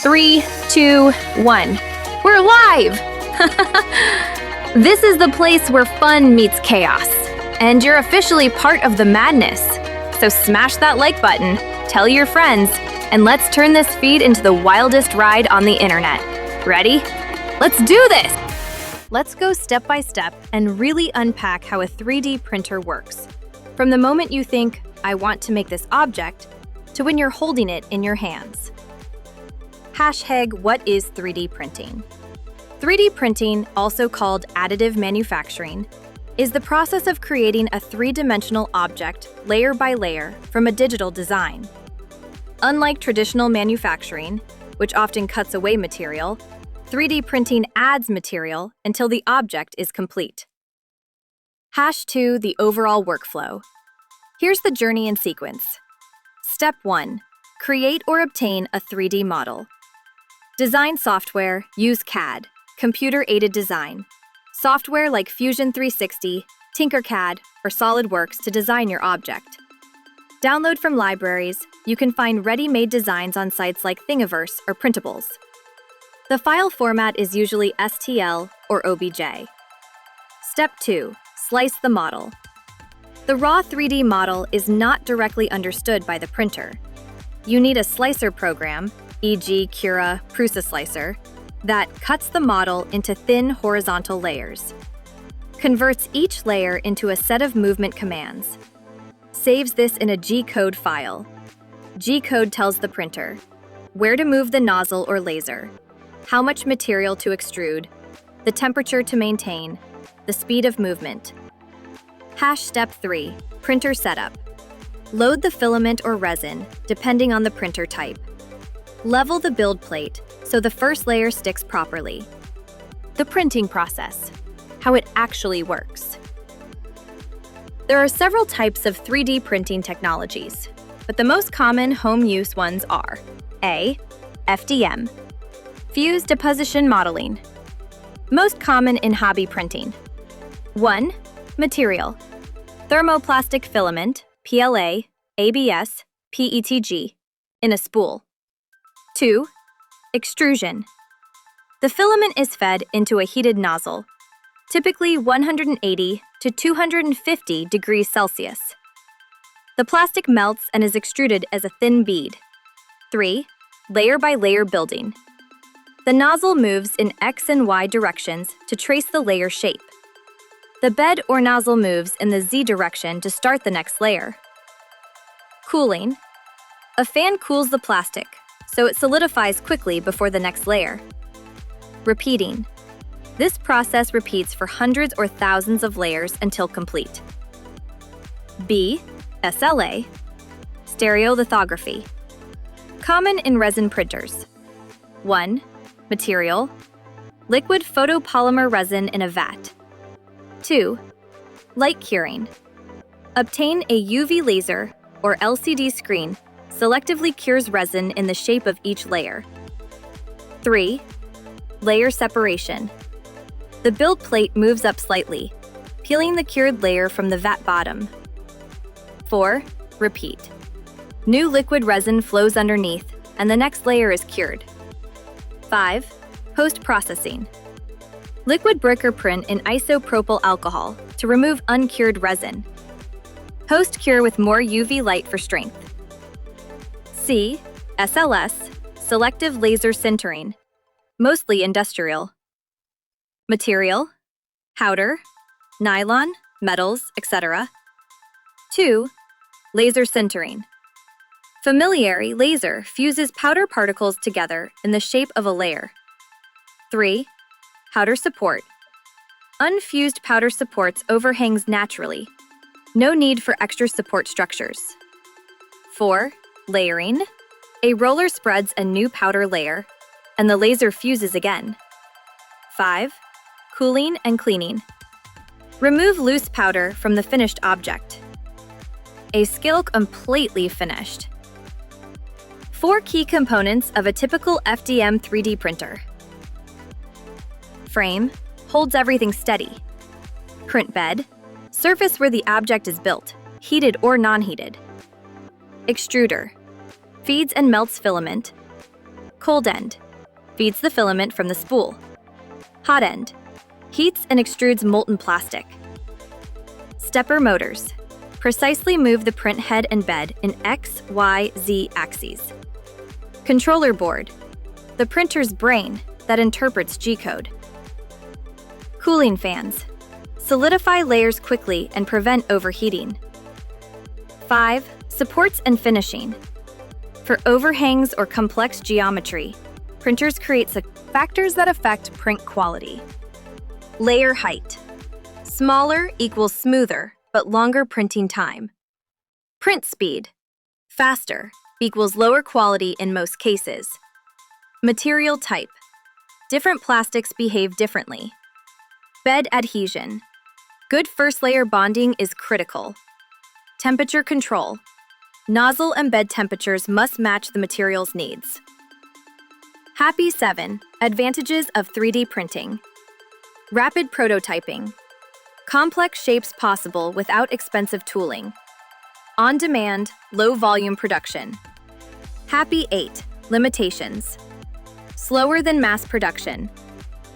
3, 2, 1. We're live! This is the place where fun meets chaos, and you're officially part of the madness. So smash that like button, tell your friends, and let's turn this feed into the wildest ride on the internet. Ready? Let's do this! Let's go step by step and really unpack how a 3D printer works. From the moment you think, I want to make this object, to when you're holding it in your hands. Hashtag, what is 3D printing? 3D printing, also called additive manufacturing, is the process of creating a three-dimensional object layer by layer from a digital design. Unlike traditional manufacturing, which often cuts away material, 3D printing adds material until the object is complete. #2, the overall workflow. Here's the journey and sequence. Step 1. Create or obtain a 3D model. Design software, use CAD, computer-aided design. Software like Fusion 360, Tinkercad, or SolidWorks to design your object. Download from libraries. You can find ready-made designs on sites like Thingiverse or Printables. The file format is usually STL or OBJ. Step 2. Slice the model. The raw 3D model is not directly understood by the printer. You need a slicer program, e.g. Cura, Prusa Slicer, that cuts the model into thin horizontal layers, converts each layer into a set of movement commands, saves this in a G-code file. G-code tells the printer where to move the nozzle or laser, how much material to extrude, the temperature to maintain, the speed of movement. Step 3, printer setup. Load the filament or resin, depending on the printer type. Level the build plate so the first layer sticks properly. The printing process, how it actually works. There are several types of 3D printing technologies, but the most common home use ones are A. FDM, Fused Deposition Modeling. Most common in hobby printing. 1. Material. Thermoplastic filament, PLA, ABS, PETG, in a spool. 2. Extrusion. The filament is fed into a heated nozzle, typically 180 to 250 degrees Celsius. The plastic melts and is extruded as a thin bead. 3. Layer by layer building. The nozzle moves in X and Y directions to trace the layer shape. The bed or nozzle moves in the Z direction to start the next layer. Cooling. A fan cools the plastic, so it solidifies quickly before the next layer. Repeating. This process repeats for hundreds or thousands of layers until complete. B. SLA. Stereolithography. Common in resin printers. 1. Material. Liquid photopolymer resin in a vat. 2. Light curing. Obtain a UV laser or LCD screen selectively cures resin in the shape of each layer. 3. Layer separation. The build plate moves up slightly, peeling the cured layer from the vat bottom. 4. Repeat. New liquid resin flows underneath, and the next layer is cured. 5. Post-processing. Liquid brick or print in isopropyl alcohol to remove uncured resin. Post-cure with more UV light for strength. C. SLS, selective laser sintering, mostly industrial. Material, powder, nylon, metals, etc. 2. Laser sintering. Familiar laser fuses powder particles together in the shape of a layer. 3. Powder support. Unfused powder supports overhangs naturally. No need for extra support structures. 4. Layering. A roller spreads a new powder layer, and the laser fuses again. 5. Cooling and cleaning. Remove loose powder from the finished object. A skill completely finished. 4 key components of a typical FDM 3D printer. Frame, holds everything steady. Print bed, surface where the object is built, heated or non-heated. Extruder, feeds and melts filament. Cold end. Feeds the filament from the spool. Hot end. Heats and extrudes molten plastic. Stepper motors. Precisely move the print head and bed in X, Y, Z axes. Controller board. The printer's brain that interprets G-code. Cooling fans. Solidify layers quickly and prevent overheating. 5. Supports and finishing. For overhangs or complex geometry, printers create factors that affect print quality. Layer height. Smaller equals smoother, but longer printing time. Print speed. Faster equals lower quality in most cases. Material type. Different plastics behave differently. Bed adhesion. Good first layer bonding is critical. Temperature control. Nozzle and bed temperatures must match the material's needs. Happy 7. Advantages of 3D printing. Rapid prototyping. Complex shapes possible without expensive tooling. On-demand, low-volume production. Happy 8. Limitations. Slower than mass production.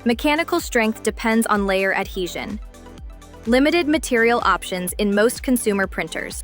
Mechanical strength depends on layer adhesion. Limited material options in most consumer printers.